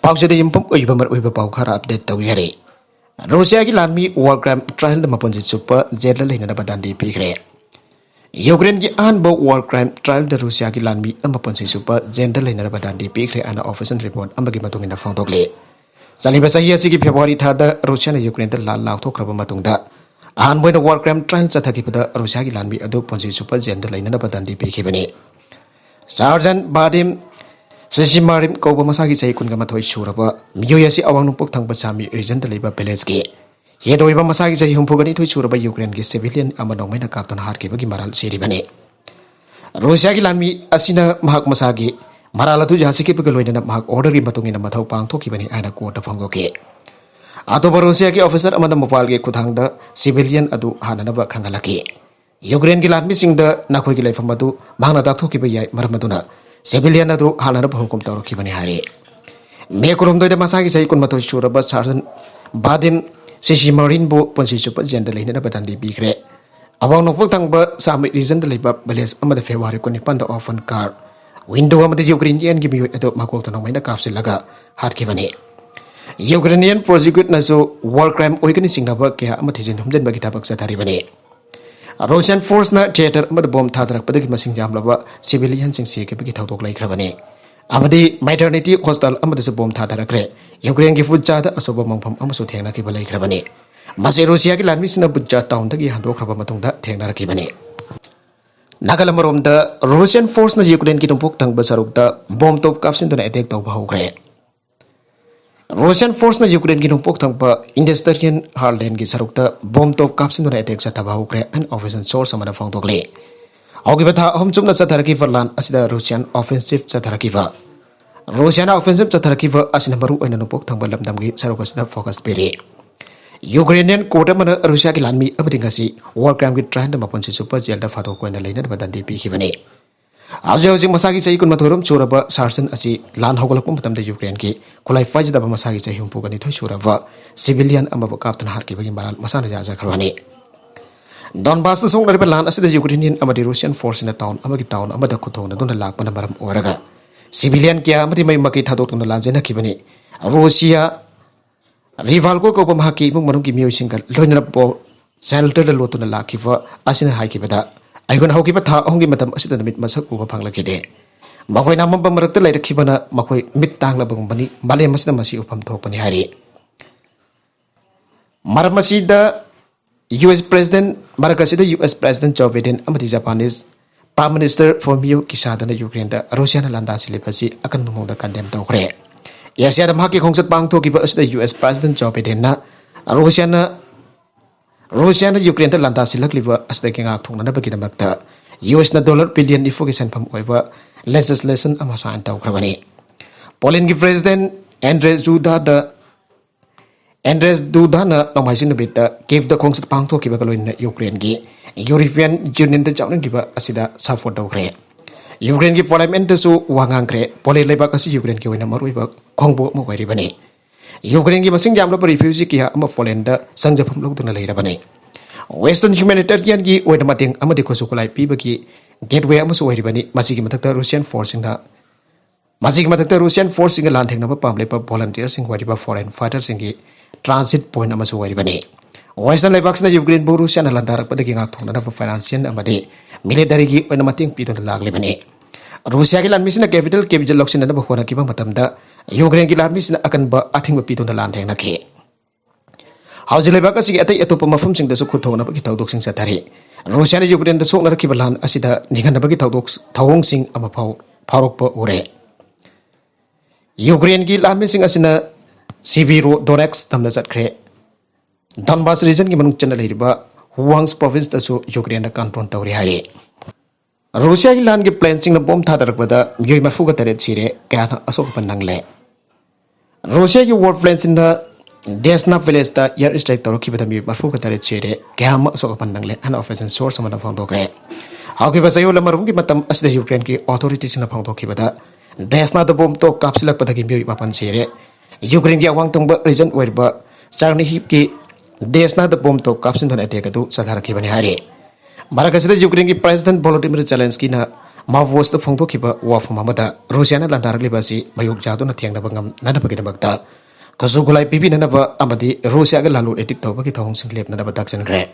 पाउचद युमफम ओइबमर ओइब पाउ खरा update तौजरे Russia की लानमी वॉर क्राइम ट्रायल मपनजि सुप जेल लेना बदांदी पीखरे यूक्रेन की अहनब वॉर क्राइम ट्रायल रूसिया की लानमी मपनजि सुप जेल लेना बदांदी पीखरे अना ऑफिशियल रिपोर्ट अमगी मतुंगिना फोंदोक्ले चलिबा सही असि फेब्रुआरी थाद रूसिया ने यूक्रेन लाल लाउथोख्रब मतुंगदा अहनब वॉर क्राइम ट्रायल चथखिबदा रूसिया की लानमी अदु पनजि सुप जेल लेना बदांदी पीखिबने सार्जन बादिम सिसिमारिम कौब मसागी चही कुनगा मथोई सुरब मियोय असि अवांग नुपुक थंगब सामी रीजन लेबा विलेज के हेदोइबा मसागी चही हुंफुगनी थोई सुरब यूक्रेन के सिविलियन अमा नोंगमैना कापतन हारकेबगी मराल सेरिबने रूसिया की लानमी असिना महक मसागी मराल अदु जासिकेबग लोइना महक ऑर्डर की मतुंगिना मथौ पांगथोखिबनी आना कोर्ट फोंदोके अतोबा रूसिया के ऑफिसर अमद मोबाइल के खुथांगदा सिविलियन अदु हाननब खंगलके यूक्रेन की लानमी सिंगदा नखोइगी लेफम अदु महना दाखथोखिब याय मरमदुना सिविलियन अदु हाननब हुकुम तौरखिबनी हारे मे कुरुमदोइदा मसागी चही कुनमथोई सुरब सार्जन बादिम सिसिमारिनबु पनसि सुप जेल लेना बदांदी पीखरे अवांग नोंफुक थंगब सामी रीजन लेबा विलेज अमद फेब्रुआरी 19 ओफन कार विंडो अमद यूक्रेनियन की मियोय अदु मकोक तनोंमैना कापसिलगा हारखिबने यूक्रेनियन प्रोसिक्यूट नसु वॉर क्राइम ओइगनी सिंगनब क्या अमथिजिन हुमजनबगी थबक चथारिबने रूसियन फोर्स न थिएटर अमद बॉम्ब थादरकपदगी मसिंग जामलबा सिविलियन सिंग सिकेबगी थौदोक लैख्रबने अमदी मैटरनिटी हॉस्पिटल अमदसु बॉम्ब थादरक्रे यूक्रेन की फुज्जाद असोब मंगफम अमसु थेंगनाखिब लैख्रबने मसे रूसिया की लानमिसिना बुज्जा टाउनदगी हंदोख्रब मतुंगदा थेंगनारखिबने नागालमरोमदा रूसियन फोर्स न यूक्रेन की नुपुक थंगब सरुकदा बॉम्ब तोप कापसिनदुना अटैक तौबा हौख्रे रूसियन फोर्स न यूक्रेन की नुपुक थंगब इंडस्ट्रियन हार्लेन की सरुकदा बॉम्ब तोप कापसिनदुना अटैक चथबा हौख्रे एन ऑफिशियल सोर्स अमना फोंदोक्ले हौगिबा था अहम चुमना चथरकिब लान असिदा रूसियन ऑफेंसिव चथरकिब रूसियाना ऑफेंसिव चथरकिब असिना मरु ओइना नुपुक थंगब लमदमगी सरुक असिदा फोकस पेरे यूक्रेनियन कोर्ट अमना रूसिया की लानमी अबदिंगसी वॉर क्राइम की trial मपनसि super jail fado Koyna लेना बदांदी पीखिबने हौजिक मसागी चही कुनमथोरम सुरब सार्जन असि लान हौगलप मतमदा यूक्रेन की खुलाई फाइजदब मसागी चही हुंपुगनी थोई सुरब सिविलियन अमब कापतन हारकेबगी मराल मसाना जाजाखरवानी डॉनबास सोंगलरिब लान असिदा यूक्रेनियन अमदि रूसियन फोर्स इन टाउन अमद खुथोंग दुना लाकपन मरम ओरगा सिविलियन क्या अमदि मई थादोक्तुना लाजेनखिबनी रूसिया रिवाल्को कोब महाकी इमुंग मनुंग की मियोइसिंग लोइनर बो सेल्टर लोतुना लाखिब असिना हाइकिबदा आइगोन हौकिबा था अहोंगी मतम असिदा नमित मसक उबा फंगलकिदे मखोय नामब मरक्ता लैरखिबना मखोय मित तांगलबगुंबनी मालेम मसिदा मसी उफम थोकपनी हारि मरमसिदा US President Marakasida US President Joe Biden amadi Japanese Prime Minister Fumio Kishida na Ukraine da Russia na landa silipasi akan mumongda condemn tawkre Asia da mahaki khongsat pangthokiba asida US President Joe Biden na Russia na Ukraine da landa silakliba asida kingak thongna bagidamakta US na dollar billion ifogi sanpham oiba legislation ama sign tawkrabani Poland ki President Andres Duda na namaising nabita gave the concert pangto kibagaloin Ukraine gi European Union the chawning diba asida support dawkre Ukraine ki parliament su wangangkre pole lebak asi Ukraine ki wina maruiba khongbo mo wairibani Ukraine ki masing jamlo refugee ki ha ama Poland da sangjapam logduna leirabani Western humanitarian ki oida mating amadi khosukulai pibaki gateway amasu wairibani masigi matakta Russian forcing da masigi matakta Russian forcing lan thengna ba pamlepa volunteers sing wariba foreign fighters singi transit point amasu wairibani Western lebaks na Ukraine bu Russia na landarak padagi ngak thongna na financial amadi military ki oina mating pidon laglibani Russia ki lanmisina capital loksin na bahwana kiba matamda Ukraine ki lanmisina akan ba athing pidon lan thengna ke Hauji lebak asigi atai atopa mafam sing da su khuthona bagi tawdok sing sathari Russia na Ukraine da sokna rakiba lan asida ningana bagi tawdok thawong sing ama pharok pa ore Ukraine ki lanmising asina Sibiro Donex tamna chatkre Donbas region ki manung chana leiriba Huangs province da su Ukraine na control tawri hari Russia ki lan ki plan sing na bomb thadarakbada myoi marfuga tare chire kana asok panangle Russia ki war planes in the Desna village da air strike tawrokibada myoi marfuga tare chire kana asok panangle an official source amana phangdokre haukiba sayo lamarum ki matam asida Ukraine ki authorities na phangdokibada Desna da bomb to kapsilak padagi myoi mapan chire Ukraine ki awang tungba region whereba Chernihiv ki Desna the bomb to kapsin than attack adu sadharakibani hari Marakasida Ukraine ki President Volodymyr Zelensky na Mavos Fongtokiba Wafamada, Rosiana Landarlibasi, Mayuk Jadona Tiangabangam, Nanapagabakta, Kosugulai Pibi Nanaba Amadi, Rosia Lalu Edik Tobaki Hong Singlip Nanabatak and Gre.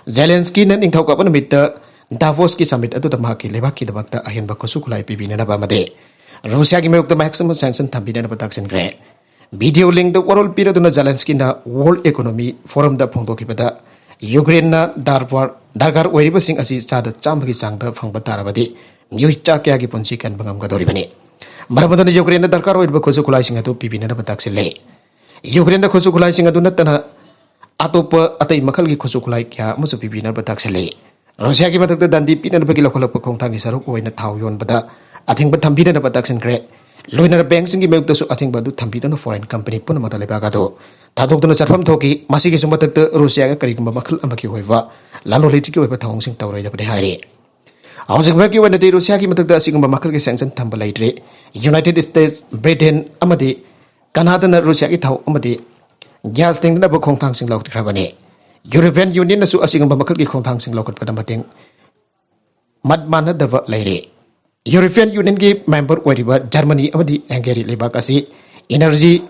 Zelensky and Intokapan Mita, Davoski Summit at the Maki, Levaki the Bakta, Ahenba Kosukulai Pibi Nanabamade. Rosia gave the maximum sanction Tambina Nabatak and Gre. Video link the world period on Zelensky na World Economy Forum the Pongtokibada, Ukraine na Dargar Weribasing as is Sada Chambaki Sangda Fangbatarabadi, Yucha Kagi Ponchik and Bangam Gadoribani. Marabadan Ukraine the Darkar with Kosukulizing at Pibina Bataxile. Ukraine the Kosukulizing at Dunatana Atopa Atay Makalgi Kosukulaikia, Musupibina Bataxile. Rosia gave the Dandi Pina Bagilokala Kontang is a rook in a town, but I think but Tambina Batax and Gre. Luina banks in Gimel to Ating Badu Tambita foreign company Punamata Lebagato. Tatok to the Sarfam Toki, Masiki Sumata, Rusia, Karikuma Makal Amakiweva, Lalo Litiko Tong Sing Tower of the Hari. I was working when the Rusiaki Mataka Sigma Makal Sanction Tambalatre, United States, Britain, Amadi, Canada, Rusiaki Tau Amadi, Gas Ting Nabo Kong Sing Lok Travane. European Union as Asing Makal Kong Sing Lok Padamating Madmana Dava Lady. European Union ki member wariba Germany amadi Hungary lebak asi energy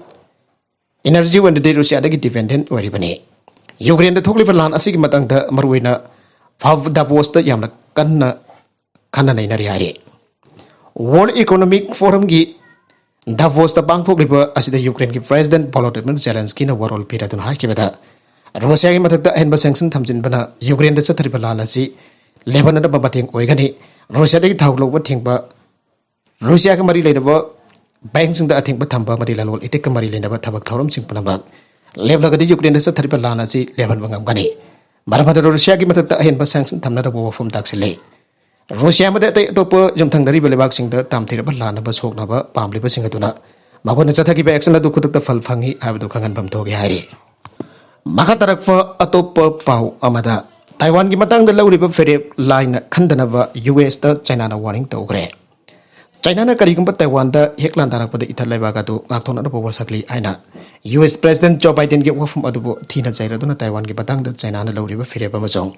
when the Russia da ki dependent waribane Ukraine da thokli lan asi ki matang da marwina fav da post yamna kanna nei nari hari World Economic Forum ki Davos da bang thokli ba asi da Ukraine ki President Volodymyr Zelensky na warol piratun ha ki bada Russia ki matak da hen ba sanction thamjin bana Ukraine da chathri ba lan asi Lebanon da babating oigani Russia da thau lo thing ba Russia ka mari leida banks da thing ba thamba mari lalol ite ka mari leida ba thabak thorom sing panaba lebla ga di Ukraine da sathari ba lana si leban bangam gani marabada Russia ki matak ta hen ba sanction thamna da bo fom taksile Russia ma da te to po jum thang dari belebak sing da tam thira ba lana ba sok na ba pamli ba sing aduna magona chathaki ba action da kutak ta fal phangi abdu khangan bam to ge hari makatarak fa atop pau amada Taiwan ki matang da lawriba fere line khandanaba US da China na warning tawgre China na karigumba Taiwan da heklan darak pada ithal laiba ga do ngakthona da bawa sakli aina US President Joe Biden ki wafum adubo thina jaira duna Taiwan ki matang da China na lawriba fere ba masong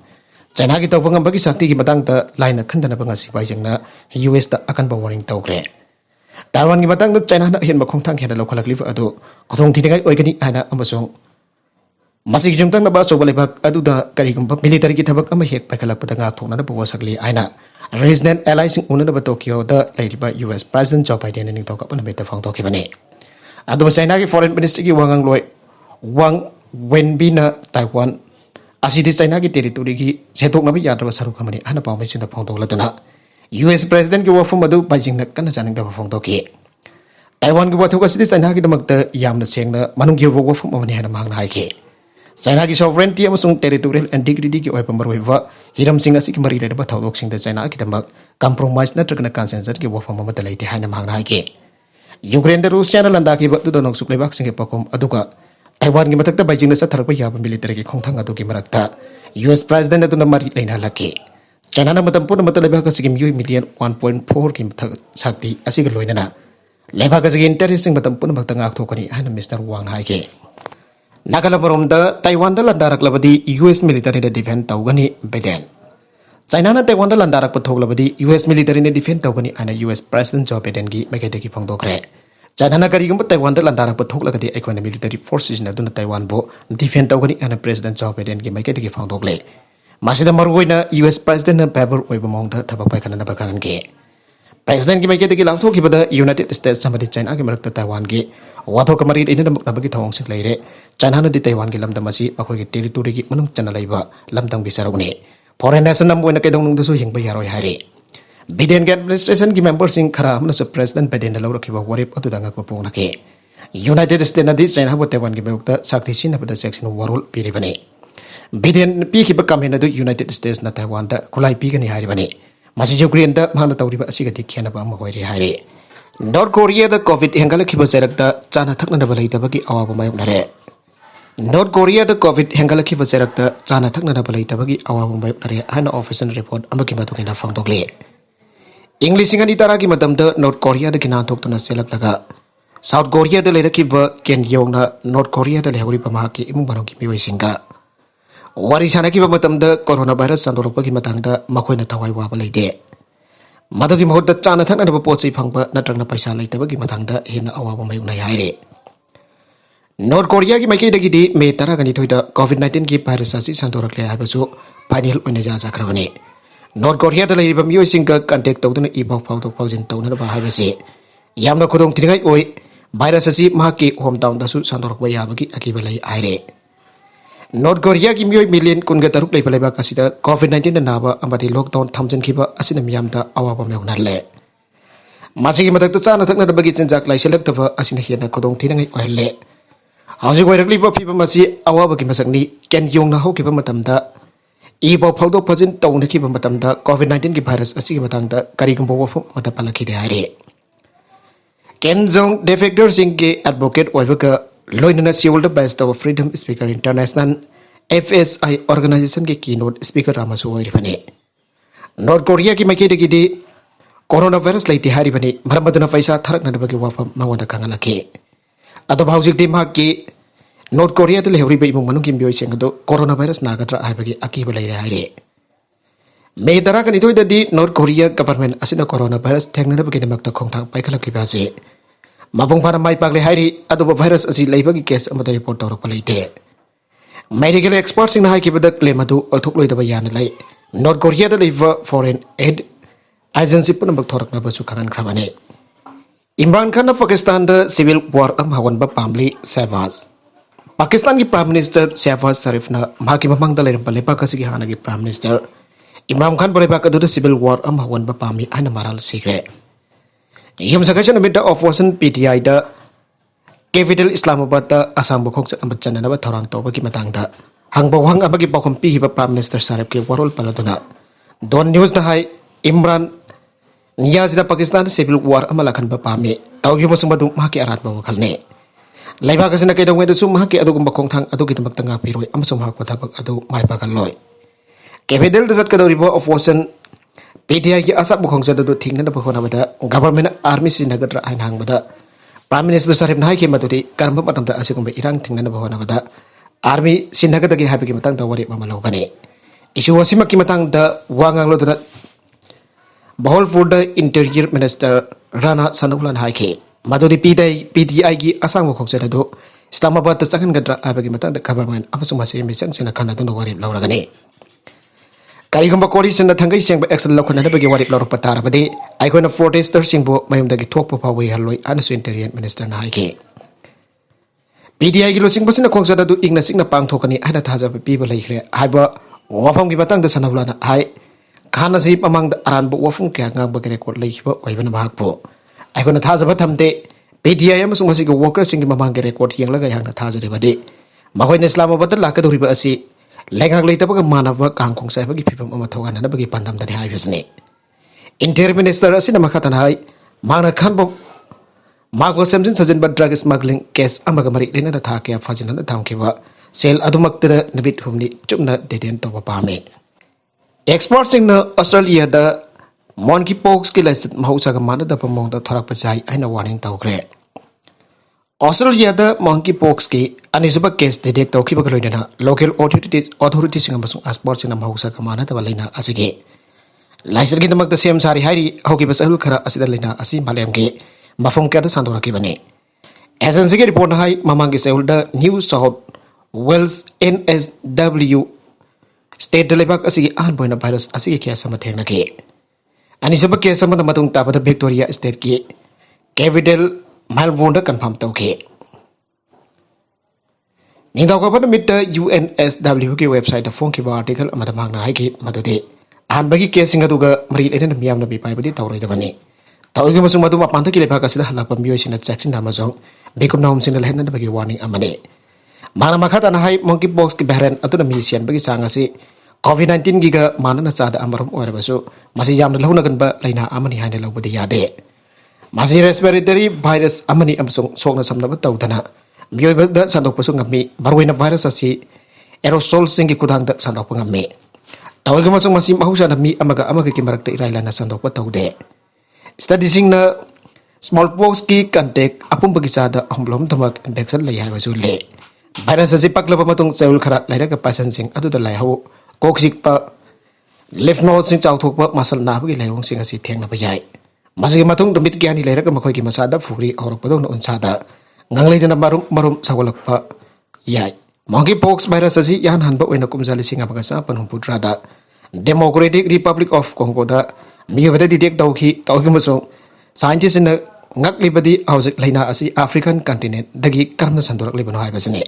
China ki tawbangam bagi sakti ki matang da line khandanaba ngasi baijeng na US da akan ba warning tawgre Taiwan ki matang da China na hen ba khongthang heda lokhalakli adu khothong thingai oigani aina amasong Masih jumtang na ba so balibak aduda karigumba military ki thabak ama hek pakalak patanga thona na bawa sakli aina resident allies in una ba Tokyo da ladiba US President Joe Biden ning to ka pan meta phang to ki bane adu China ki foreign minister ki wangang loi Wang Wenbin na Taiwan asidi China ki territory ki setok na ba yadra saru kamani ana pa mai sin da phang to ladana US President ki wafum adu Beijing na kana janing da phang to ki Taiwan ki wathuk asidi China ki damak da yamna sengna manung ki wafum amani hana mang na hai ki China ki sovereignty amasung territorial integrity ki oipa marweba hiram singa sik mari le ba thaudok sing da China ki damak compromise na tragna consensus ki wafam ma da leite haina mangna haike Ukraine da Russia na landa ki ba tu donok suk lebak sing pakom aduka Taiwan ki matak da Beijing na sa tharpa ya military ki khongthang adu ki marakta US president adu na mari leina laki China na matam pun matal lebak ka sigim million 1.4 ki matak sakti asig loina na lebak ka sigin interest sing matam pun matak ngak thokani haina Mr. Wang haike Nagalaparom da Taiwan da landarak labadi US military da defend tawgani Biden. China na Taiwan da landarak pathok labadi US military na defend tawgani ana US President Joe Biden gi megade ki phangdokre. China na karigum Taiwan da landarak pathok lagadi economic military forces na duna Taiwan bo defend tawgani ana President Joe Biden gi megade ki phangdokle. Masida margoina US President na paper oiba mongda thabak pai kana na bakanan ge. President ki megade ki langthok ki bada United States samadi China ki marakta Taiwan gi wathok kamari ina da mukna bagi thawong sing leire China na di Taiwan ki lamdam asi akhoi ki territory ki manung chana laiba lamdam bi sarugni foreign nation nam boina kedong nung dasu hingba yaroi hari Biden administration ki members sing khara amna so President Biden da lawra ki ba warip atu danga ko pona ke United States na di China bo Taiwan ki bukta sakti sin na section warul piri bane Biden pi ki ba kamen adu United States na Taiwan da kulai pi gani hari bane masi Ukraine da mana tawriba asiga di khena ba ma hoire hari North Korea da COVID hengala ki ba jarakta chana thakna da balai da bagi awa mayuk nare North Korea da COVID hengala ki ba jarakta chana thakna da balai da bagi awa mayuk nare hana official report amaki ba tukina phangdokle English ingani tara ki matam da North Korea da kina thok tuna selak laga South Korea da leira ki ba ken yong na North Korea da lehuri pa ma ki imung banong ki miwai singa wari sana ki ba matam da coronavirus sandorok pa ki matang da makhoi na thawai wa balai de ꯃꯗꯨꯒꯤ ꯃꯍꯨꯠꯇ ꯆꯥꯅ ꯊꯛꯅꯕ ꯄꯣꯠ ꯆꯩ ꯐꯪꯕ ꯅꯠꯇ꯭ꯔꯒ ꯄꯩꯁꯥ ꯂꯩꯇꯕꯒꯤ ꯃꯇꯥꯡꯗ ꯍꯦꯟꯅ ꯑꯋꯥꯕ ꯃꯥꯌꯣꯛꯅꯩ ꯍꯥꯏꯔꯦ꯫ ꯅꯣꯔꯠ ꯀꯣꯔꯤꯌꯥꯒꯤ ꯃꯥꯏꯀꯩꯗꯒꯤꯗꯤ ꯃꯦ 12ꯗ ꯀꯣꯚꯤꯗ-19ꯒꯤ ꯚꯥꯏꯔꯁ ꯑꯁꯤ ꯁꯟꯗꯣꯔꯛꯂꯦ ꯍꯥꯏꯕꯁꯨ ꯐꯥꯏꯅꯦꯜ ꯑꯣꯏꯅ ꯌꯥꯖꯈ꯭ꯔꯕꯅꯤ꯫ ꯅꯣꯔꯠ ꯀꯣꯔꯤꯌꯥꯗ ꯂꯩꯔꯤꯕ ꯃꯤꯑꯣꯏꯁꯤꯡꯒ ꯀꯟꯇꯦꯛ ꯇꯧꯗꯨꯅ ꯏ-ꯄꯥꯎ ꯐꯥꯎꯗꯣꯛ ꯐꯥꯎꯖꯤꯟ ꯇꯧꯅꯅꯕ ꯍꯥꯏꯕꯁꯤ ꯌꯥꯝꯅ ꯈꯨꯗꯣꯡꯊꯤꯅꯤꯡꯉꯥꯏ ꯑꯣꯏ, ꯚꯥꯏꯔꯁ ꯑꯁꯤ ꯃꯍꯥꯛꯀꯤ ꯍꯣꯝ ꯇꯥꯎꯟꯗꯁꯨ ꯁꯟꯗꯣꯔꯛꯄ ꯌꯥꯕꯒꯤ ꯑꯀꯤꯕ ꯂꯩ ꯍꯥꯏꯔꯦ꯫ ꯅꯣꯔꯠ ꯀꯣꯔꯤꯌꯥꯒꯤ ꯃꯤꯑꯣꯏ ꯃꯤꯂꯤꯌꯟ 13 ꯂꯩꯕ ꯂꯩꯕꯥꯛ ꯑꯁꯤꯗ ꯀꯣꯚꯤꯗ-19ꯗ ꯅꯥꯕ ꯑꯃꯗꯤ ꯂꯣꯛꯗꯥꯎꯟ ꯊꯝꯖꯤꯟꯈꯤꯕ ꯑꯁꯤꯅ ꯃꯤꯌꯥꯝꯗ ꯑꯋꯥꯕ ꯃꯥꯌꯣꯛꯅꯍꯜꯂꯦ꯫ ꯃꯁꯤꯒꯤ ꯃꯊꯛꯇ ꯆꯥꯅ ꯊꯛꯅꯕꯒꯤ ꯆꯤꯟꯖꯥꯛ ꯂꯩꯁꯤꯜꯂꯛꯇꯕ ꯑꯁꯤꯅ ꯍꯦꯟꯅ ꯈꯨꯗꯣꯡꯊꯤꯅꯤꯡꯉꯥꯏ ꯑꯣꯏꯍꯜꯂꯦ꯫ ꯍꯧꯖꯤꯛ ꯑꯣꯏꯔꯛꯂꯤꯕ ꯐꯤꯚꯝ ꯑꯁꯤ ꯑꯋꯥꯕꯒꯤ ꯃꯁꯛꯅꯤ꯫ ꯀꯦꯟ ꯌꯣꯡꯅ ꯍꯧꯈꯤꯕ ꯃꯇꯝꯗ ꯏ-ꯄꯥꯎ ꯐꯥꯎꯗꯣꯛ ꯐꯥꯎꯖꯤꯟ ꯇꯧꯅꯈꯤꯕ ꯃꯇꯝꯗ ꯀꯣꯚꯤꯗ-19ꯒꯤ ꯚꯥꯏꯔꯁ ꯑꯁꯤꯒꯤ ꯃꯇꯥꯡꯗ ꯀꯔꯤꯒꯨꯝꯕ ꯋꯥꯐꯝ ꯑꯃꯠꯇ ꯄꯜꯂꯛꯈꯤꯗꯦ ꯍꯥꯏꯔꯦ꯫ ꯀꯦꯟ ꯖꯣꯡ ꯗꯤꯐꯦꯛꯇꯔꯁꯤꯡꯒꯤ ꯑꯦꯗꯚꯣꯀꯦꯠ ꯑꯣꯏꯕꯒ ꯂꯣꯏꯅꯅ ꯁꯤꯑꯣꯜꯗ ꯕꯦꯁ ꯇꯧꯕ ꯐ꯭रीडम ꯁ꯭ꯄꯤꯀꯔ ꯏꯟꯇꯔꯅꯦꯁꯅꯦꯜ (FSI) ꯑꯣꯔꯒꯅꯥꯏꯖꯦꯁꯟꯒꯤ ꯀꯤꯅꯣꯠ ꯁ꯭ꯄꯤꯀꯔ ꯑꯃꯁꯨ ꯑꯣꯏꯔꯤꯕꯅꯤ꯫ ꯅꯣꯔꯠ ꯀꯣꯔꯤꯌꯥꯒꯤ ꯃꯥꯏꯀꯩꯗꯒꯤꯗꯤ ꯀꯣरोना ꯚꯥꯏꯔꯁ ꯂꯩꯇꯦ ꯍꯥꯏꯔꯤꯕꯅꯤ, ꯃꯔꯝ ꯑꯗꯨꯅ ꯄꯩꯁꯥ ꯊꯥꯔꯛꯅꯗꯕꯒꯤ ꯋꯥꯐꯝ ꯃꯉꯣꯟꯗ ꯈꯪꯍꯜꯂꯛꯈꯤ꯫ ꯑꯗꯨꯕꯨ ꯍꯧꯖꯤꯛꯇꯤ ꯃꯍꯥꯛꯀꯤ ꯅꯣꯔꯠ ꯀꯣꯔꯤꯌꯥꯗ ꯂꯩꯍꯧꯔꯤꯕ ꯏꯃꯨꯡ ꯃꯅꯨꯡꯒꯤ ꯃꯤꯑꯣꯏꯁꯤꯡ ꯑꯗꯨ ꯀꯣरोना ꯚꯥꯏꯔꯁ ꯅꯥꯒꯗ꯭ꯔꯥ ꯍꯥꯏꯕꯒꯤ ꯑꯀꯤꯕ ꯂꯩꯔꯦ ꯍꯥꯏꯔꯦ꯫ ꯃꯦ 12ꯗꯗꯤ ꯅꯣꯔꯠ ꯀꯣꯔꯤꯌꯥ ꯒꯚꯔꯟꯃꯦꯟꯠ ꯑꯁꯤꯅ ꯀꯣरोना ꯚꯥꯏꯔꯁ ꯊꯦꯡꯅꯅꯕꯒꯤꯗꯃꯛꯇ ꯈꯣꯡꯊꯥꯡ ꯄꯥꯏꯈꯠꯂꯛꯈꯤꯕ ꯑꯁꯤ ꯃꯄꯨꯡ ꯐꯥꯅ ꯃꯥꯏ ꯄꯥꯛꯂꯦ ꯍꯥꯏꯔꯤ, ꯑꯗꯨꯕꯨ ꯚꯥꯏꯔꯁ ꯑꯁꯤ ꯂꯩꯕꯒꯤ ꯀꯦꯁ ꯑꯃꯗ ꯔꯤꯄꯣꯔꯠ ꯇꯧꯔꯛꯄ ꯂꯩꯇꯦ꯫ ꯃꯦꯗꯤꯀꯦꯜ ꯑꯦꯛꯁꯄꯔꯠꯁꯤꯡꯅ ꯍꯥꯏꯈꯤꯕꯗ ꯀ꯭ꯂꯦꯝ ꯑꯗꯨ ꯑꯣꯏꯊꯣꯛꯂꯣꯏꯗꯕ ꯌꯥꯅ ꯂꯩ꯫ ꯅꯣꯔꯠ ꯀꯣꯔꯤꯌꯥꯗ ꯂꯩꯕ ꯐꯣꯔꯦꯟ ꯑꯦꯗ एजेंसी पुनमक थोरकनबसु खरनख्रबने। इमरान खान पाकिस्तान सिविल वार हवनब पामली शहबाज। पाकिस्तान की प्राइम मिनिस्टर शहबाज शरीफ ने ममंग लेबाक हाना की प्राइम मिनिस्टर इमरान खान लेबाक सिविल वार हवनब पामी है मराल सीग्रे। यूमसकैस ऑपरेशन PTI कैपिटल इस्लामाबाद असम खोज चनब थौरांग तौबकी हंग वहंग पाखम पीब प्राइम मिनिस्टर शरीफ की वरोल पलदुना डॉन न्यूज हाई इमरान नियाजिदा पाकिस्तान सिविल वार लाखनब पामे तौगी अरानब वखलने लेबाक कईदौदू खोथांग माइपागलोय। कैपिटल चटकदौरीब ऑपरेशन PTI की असाब खोजद थिंगनब होनाबद गवर्नमेंट आर्मी सिजनगद्रा हाइन हांगबद प्राइम मिनिस्टर शरीफ हाइखि मदुदि करंब मतमदा असिगुंब इरांग थिंगनब होनाबद आर्मी सिजनगदगी हाइबगी मतंगदा वरेप अमा लौगने। इशू असिमकी मतंगदा वा ngangloduna बहलपुर इंटीरियर मिनिस्टर राणा सनौलन हाइखि मदुदि PTI की असंग खोजद इस्लामाबाद चंगनगद्रा हाइबगी मतंगदा गवर्नमेंट अमसुंग मसी मिचंगसिना खनदुना वरेप लौरगने। करीगुंबा कोलिशन थंगई सेंब एक्शन लौखनबगी वरेप लौरप तारबदि आइखोना प्रोटेस्टर सिंबु मयुमदगी थोकप फावै हललोय अनसु इंटीरियर मिनिस्टर हाइखि। PTI की लोचिंगबसिना खोजद इंगना सिंगना पांगथोकनी हाइना थाजब पीब लैख्रे हाइबा वफमगी मतंगदा सनौलन हाइ खाना से ममंग अरानब वफम क्या गांगबगी रेकॉर्ड लैखिबा ओइबना महाकपो आइखोना थाजब थमदे। PTI अमसुंग मसिगी वर्कर्सिंग ममंगी रेकॉर्ड येंगलगा यांगना थाजरिबदि मखोइना इस्लामाबाद लाकदौरिबा असि लेंगाक लेतबगा मानब कांगखोंग साइबगी फिबम अमा थौगाननबगी पांदमदनि हाइबसने। इंटीरियर मिनिस्टर असिना मखातन हाइ मांगना खानबो मागो सेमजिन सजिनबा ड्रग स्मगलिंग केस अमगा मरि लेना था क्या फाजिनना थामखिबा सेल अदुमक्तदा नबित हुमनि चुपना डेडेन तोबा पामे। एक्सपर्ट्स ऑस्ट्रेलिया मोंकी पॉक्स की लाइसेंस महौसा मानदब मौद थोरप जाय है वार्निंग तौग्रे। ऑस्ट्रेलिया मोंकी पॉक्स की अनिसुब केस डिटेक्ट तौखिबग लोइना लोकल अथॉरिटीज एक्सपर्ट्स महौसा मानदब लेना असिगे लाइसेंस की सेम सारी हाइरी हौकिब चहल खरा असिदा लेना असि मालेमगे मफम क्या सांदोरकिबने। एजेंसी की रिपोर्ट हाई ममांगी चहल New South Wales NSW state लेबाक अहन भाइरस केस थेंगे। अनिसुब केस ताबद विक्टोरिया स्टेट की कैपिटल मेलबोर्न कन्फर्म तौखे। निंगौकब नुमित UNSW की वेबसाइट फोंखिब आर्टिकल मदुदि अहनबगी केसिंग मरी लेना मियामना बिपाइबदि तौरोइदबनि तौगे मसुंग मदु मपानथकी लेबाक असिदा हलाप मियोइसिना चेक्सिन अमसुंग बेकुनाउमसिन लेहननबगी वार्निंग अमने। माना मखाताना हाई मोंकी पॉक्स की वेरिएंट अतुना मी सियनबगी चांग असि कोविड-19 की मानना चाद अमरम ओरबसु मसि यामना लहुनगनबा लैना अमनि हाइना लौबदि यादे। मसि रेस्पिरेटरी वायरस अमनि अमसुंग सोगना समनब तौदना मियोइबदा संदोकपसु ngami मरुइना वायरस असि एरोसोल सिंगी खुदांगदा संदोकप ngami तौगे मसुंग मसि महौसाना मी अमगा की मरक्ता इराइलाना संदोकप तौदे। स्टडीसिंगना स्मॉल पॉक्स की कंटेक्ट अपुंबगी चाद अहमलोम धमक इन्फेक्शन लै हाइबसु ले। वायरस असि पक्लब मतुंग चौल खरा लैरग patient Singh अदुदा लाइहौ Coke सिकपा lymph node sing chawthokpa muscle nabagi laiyong sing asi thengnaba yai masigi mathung dumit gyani leiraga makhoi masada phuri aurakpadong unsada ngangleidana marum sagolakpa yai monkeypox virus asi yan hanba oina kumjali singa bagasa panhumpudrada Democratic Republic of Congo da miyabada detect tawki masong scientist in ngaklibadi hauzik laina asi African continent dagi karna sandorak libano haibasine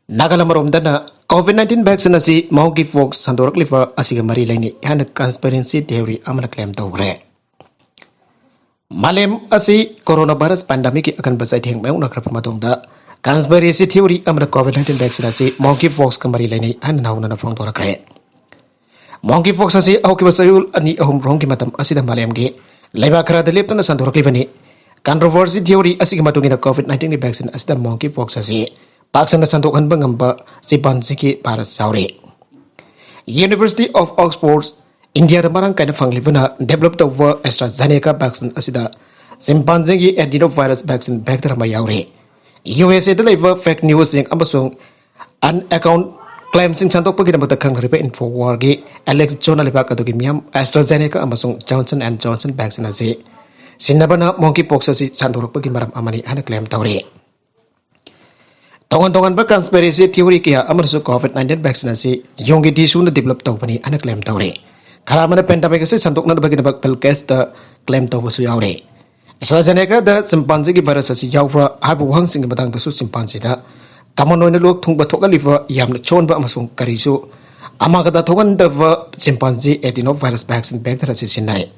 Nagalamorom dana COVID-19 vaccine asi monkeypox sandorak liba asiga mari laini han conspiracy theory amana claim tawgre Malem asi coronavirus pandemic akan basai theng meung nakrap matongda conspiracy theory amana COVID-19 vaccine asi monkeypox kamari laini han nauna na phong torakre Monkeypox asi aukiba sayul ani ahum rong ki matam asida malemge laiba khara da leptana sandorak libani controversy theory asigi matungina COVID-19 vaccine asida monkeypox asi paksana sandok hanba ngamba sipan siki paras saure University of Oxford India da marang kaina fanglibana developed over AstraZeneca vaccine asida chimpanzee gi adenovirus vaccine vector ma yaure USA da live fake news sing amasung an account claim sing santok pagi da khang riba infowar gi Alex Journal liba ka dogi miam AstraZeneca amasung Johnson and Johnson vaccine asi sinabana monkeypox asi santok pagi maram amani ana claim taure Tongan-tongan ba conspiracy theory kaya amarsu COVID-19 vaccine asi yongi tisu na develop tau pani ana claim taure karamana pandemic asi santok na bagi nabak pelkes da claim tau su yaure AstraZeneca da chimpanzee gi virus asi yawra habu wang sing batang da su chimpanzee da kamon oina lok thungba thokaliba yamna chonba amasung karisu amaga da thogan da chimpanzee adenovirus vaccine vector asi sinai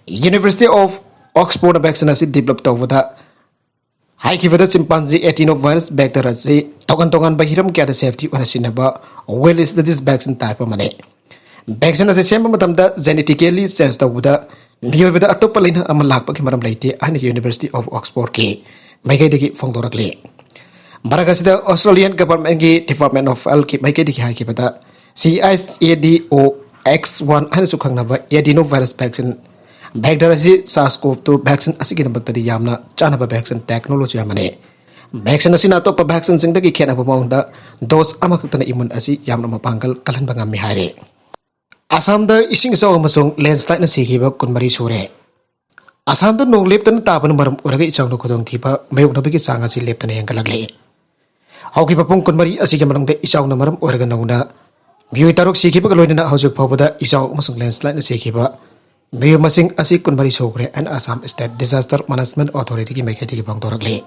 University of Oxford vaccine asi develop tau da Hai kifada chimpanzee adenovirus vector asi tongan bahiram kya da safety wana sinaba well is this vaccine type mane vaccine asi semba matamda genetically sense tawuda miyobida atoppa laina amalak pa maram laite ani University of Oxford ke maikai degi phongdorakle baragasida Australian government ki Department of Health ki maikai degi hai kifada CISADOX1 ani sukhangnaba adenovirus vaccine vector asi SARS-CoV-2 vaccine asi ki number tadi yamna chanaba vaccine technology amane vaccine asi na to pa vaccine sing dagi khena bamaunda dose amakutana imun asi yamna mapangkal kalan bangam mi hare Assam da ising saw amasung landslide na sikiba kunmari sure Assam da nong leptan taban maram uraga ichang no kodong thipa mayok na bigi sanga si leptan yang kalagle Hauki papung kunmari asi ki manong da ichang na maram uraga nauna Miyu tarok sikiba kaloy na hausuk pawada ichang amasung landslide na sikiba Miyu masing asi kunmari sogre and Assam State Disaster Management Authority ki maikati ki bang torakle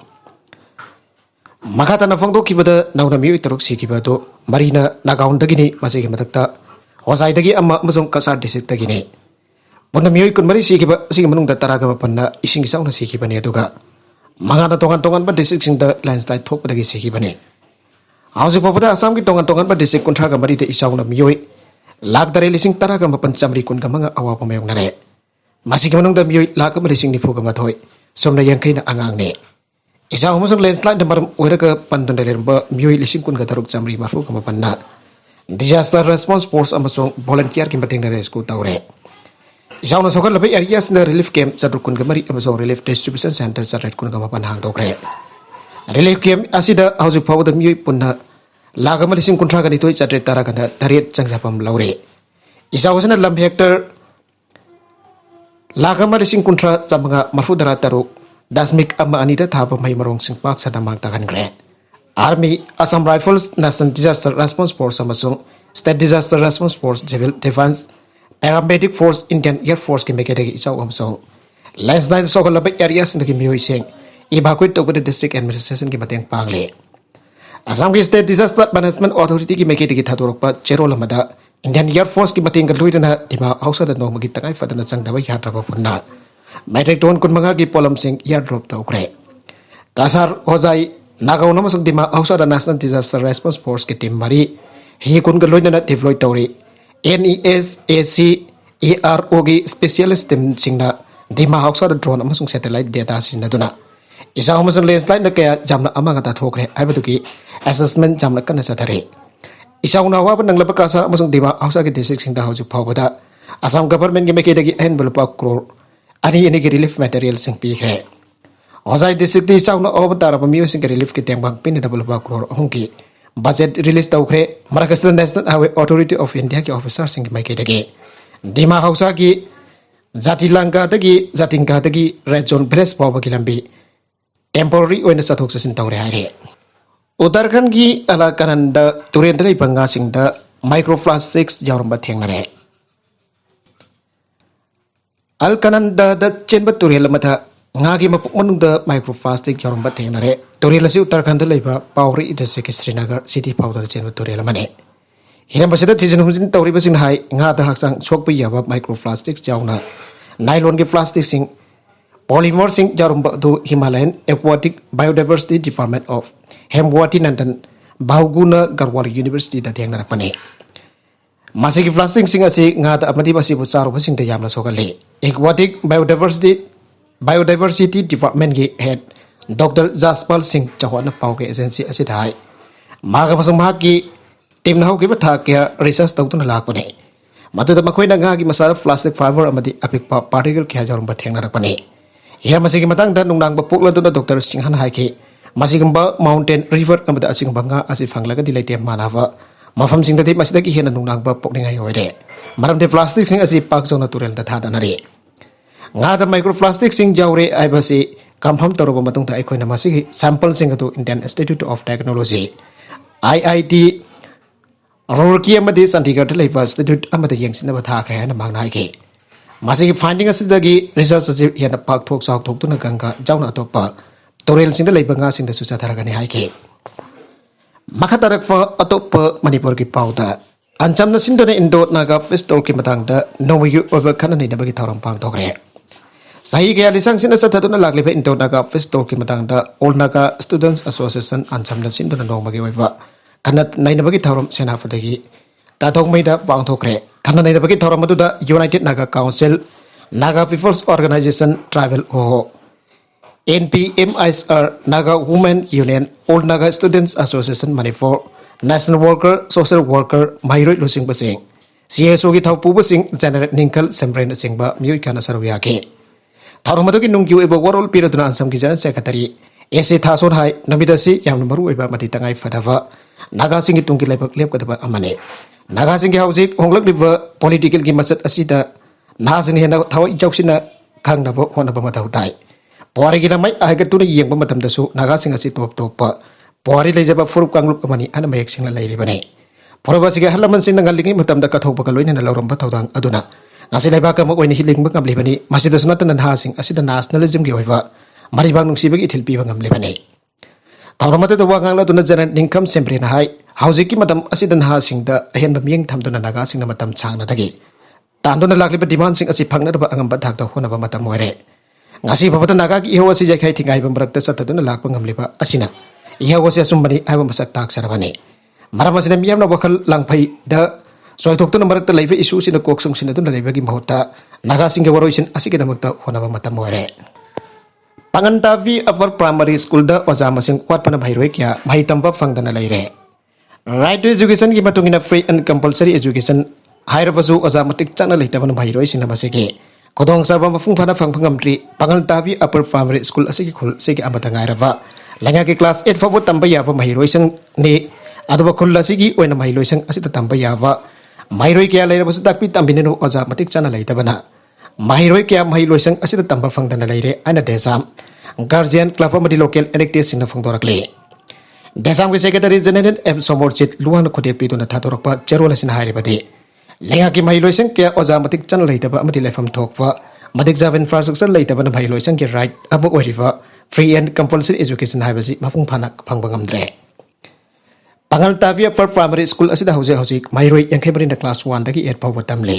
Makata na fangdo kibada nauna miyu tarok sikiba to marina nagaun dagini masigi matakta Hosai dagi amma masung kasar district dagini Puna miyu kunmari sikiba sige manung da taraga mapanna ising isaw na sikiba ni aduga Mga na tongan-tongan pa district sing da landslide thok dagi sikiba ni Hausuk papada Assam ki tongan-tongan pa district kontraga mari da isaw na miyu Lag dari lising taraga mapancamri kun ka mga awa pamayong nare Masig manung da miyu lag ka marising ni puga mathoy Somna yang kay na angang ni Isaw masung landslide da maram uwera ka pandun daliramba miyu lising kun ka taruk camri mafu ka mapanna Disaster Response Force amasung volunteer ki mating na rescue taure Isaw na sokar labay areas na relief camp sa kun ka mari amasung relief distribution center sa red kun ka mapanhang tokre Relief camp asida hausuk pawu da miyu punna Laga malising kontraga nito ichadre taraga na tarit changsapam laure Isaw sana lam hector Laga malising kontra sa mga marfudara taruk Dasmik ama anita thapa may marong singpak sa damang tagan gre Army, Assam Rifles, National Disaster Response Force amasung State Disaster Response Force, Civil Defense, Paramedic Force, Indian Air Force ki mekadegi isaw amasung landslide sokol labay areas na ki miyo ising evacuate to the district administration ki mateng pangle Assam ki State Disaster Management Authority ki mekadegi thaturok pa chero lamada Indian Air Force ki mating galuy na dima hausa da no magitangay fadana sang daway yatra pa punna Metric ton kun mga ki polam sing airdrop ta ukre Kasar Hozai Nagaw na masang dima hausa da National Disaster Response Force ki team mari hi kun galuy na deploy tawri NESAC ARO ki specialist team sing na dima hausa da drone amasung satellite data sin na duna Isa amasung landslide na kaya jamna amanga ta thokre aibatu ki assessment jamna kana sa thare Isa una wa nang laba kasar amasung dima hausa ki district sing da hauju phawada Assam government ki meke dagi hen bulpa crore ani ini ki relief material sing pi khre Hosai district di chawna obtara pa miyo sing relief ki tengbang pin da bulpa crore hongki budget release tawkhre marakasda National Highway Authority of India ki officer sing maike dagi Dima Hausa ki Jatilanga dagi Jatinga dagi red zone press pawba ki lambi temporary oina sathok sasin tawre haire Uttarakhand ki Alakananda turen dai banga singda microplastics yarumba thengnare Alkananda da chenba turel matha ngagi mapuk manungda microplastic yarumba thengnare turel asi Uttarakhand leiba Pauri idase ki Srinagar city powder chenba turel mane hiram basida tijin hunjin tawri basing hai nga da haksang chokpa yaba microplastics jauna nylon ki plastic sing polymer sing yarumba du Himalayan Aquatic Biodiversity Department of Hemwati Nandan Bahuguna Garhwal University da thengnara pane Masih plastic sing asi ngada amati basi bucaru basing te yamla sokale Aquatic Biodiversity Department ki head Dr. Jaspal Singh Chauhan pau ke agency asi thai maga pasang mahaki tim na hoki batha kya research tawtuna lakpane matuda makoina ngagi masala plastic fiber amati apikpa particle kya jarum bathengna rakpane ya masigi matang da nungnang ba pokla duna Dr. Singh han hai ke masigamba mountain river amada asing banga asi phanglaga dilai te manawa mafam sing dati masida ki hena nungnang ba pokningai hoire maram te plastic sing asi pak zona turel da thada nare ngada microplastic sing jawre ai basi confirm toroba matung ta aikhoina masigi sample sing atu Indian Institute of Technology IIT Roorkee amadi Chandigarh leiba institute amada yengsina ba thakre hana mangna ke masigi finding asidagi research asi hena pak thok chak thok tuna ganga jauna atopa torel sing leiba nga sing da susa tharagani hai ke Makatarak fa atop Manipur ki pauta ancham na sindone Indo Naga Festival ki matang da nomayu oba khanani na bagi thauram pang thokre sahi kaya lisang sina sataduna lagli ba Indo Naga Festival ki matang da All Naga Students Association ancham na sindone nomagi oba kanat naina bagi thauram sena fadagi ta thong mai da pang thokre kanat naina bagi thauram adu da United Naga Council Naga People's Organization Tribal ho NPMISR Naga Women Union Old Naga Students Association Manipur National Worker Social Worker Mairoi Lusing Basing CSO ki thau pu basing General Ninkal Sembrain Singba Miyoi kana sarwiya ke Tharumado ki nungyu ebo warol piraduna ansam ki General Secretary Ese Thason hai namidasi yam maru eba mati tangai fadawa Naga Singh tungki lebak lep kadaba amane Naga Singh haujik honglak liba political ki masat asida Nasin hena thau ijausina khang nabo hona ba matau tai Puari kita mai agar tu ni yang pematam dasu Naga Singh asi top top puari lei jaba furup kanglup amani ana mayak sing la lei bane pura basi ga halaman sing nangal lingi matam da kathok pakaloi na lauram patawdang aduna nasi lei ba ka mo oini hiling ba kamli bani masida sunatan ha sing asida nationalism gi hoiba mari bang nungsi bagi thilpi ba ngamle bane tawramata da wangang la tuna jaran income sempre na hai hauji ki matam asida ha sing da ahen ba mieng tham tuna Naga Singh na matam chang na dagi tanduna lakli ba demand sing asi phangna ba angam ba thak da hona ba matam moire ngasi babata Naga ki ihaw asi jaikai thingai bam brakta sataduna lakpa ngamliba asina ihaw asi asumbani aiba masak tak sarabani maram asina miyamna wakal langpai da soitokta namarakta laiba isu sina koksung sina dun laiba gi mahota Naga Singh waroisin asi ke damakta honaba matam moire Pangantavi Upper Primary School da oja masing kwat pana bhairoi kya bhai tamba fangdana laire right to education ki matungina free and compulsory education hairabasu oja matik chana leitabana bhairoi sina masege Kodong sabam mafung pana fang pangamtri Pangantavi Upper Primary School asigi khul sigi amata ngairava langa ki class 8 fabu tamba yaba mahiroi sang ne aduba khul asigi oina mahiroi sang asita tamba yaba mahiroi kya leira basu takpi tambinenu oja matik chana leitabana mahiroi kya mahiroi sang asita tamba fangdana leire ana desam guardian club amadi local elected sina fangdorakle desam ki secretary general M Somorchit luan khode piduna thatorakpa cherola sina hairibadi Lenga ki mahiloi sang kya oja matik chan leitaba amati lefam thokwa matik javen infrastructure leitaba na mahiloi sang ki right abu oriva free and compulsory education haibasi mapung phanak phangbangamdre Pangantavi Upper Primary School asida hauji mahiroi yangkhai bari na class 1 dagi 8 pawba tamle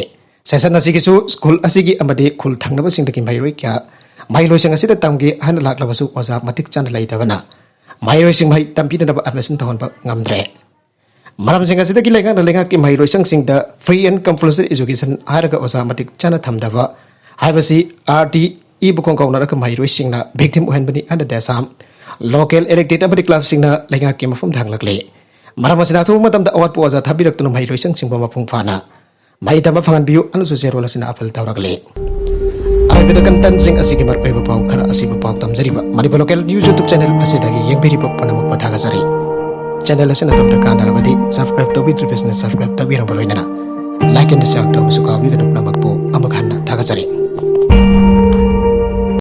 session asigi su school asigi amadi khul thangnaba sing dagi mahiroi kya mahiloi sang asida tamgi han laklabasu oja matik chan leitaba na mahiroi sing mai tampina na admission thon ba ngamdre Maram sing asida ki lenga ki mahiroi sang sing da free and compulsory education haraga osa matik chana thamdava haibasi RT ibukong kauna ka mahiroi sing na victim ohen bani anda desam local elected amadi club sing na lenga ki mafum dhanglakle maram asina thu matam da awat po oja thabirak tunu mahiroi sang sing ba mapung phana mai tama phangan biu anu so zero lasina apal tawrakle Arabida content sing asigi mar pay pau khara asiba pau tamjariba Manipur local news YouTube channel asidagi yeng biri pop panamak pathaga sari channel asina tamda kanarabadi subscribe tawbidrabasna subscribe tabirang baloinana like and share tawbusu kawi ganuk namakpo amakhanna thagachari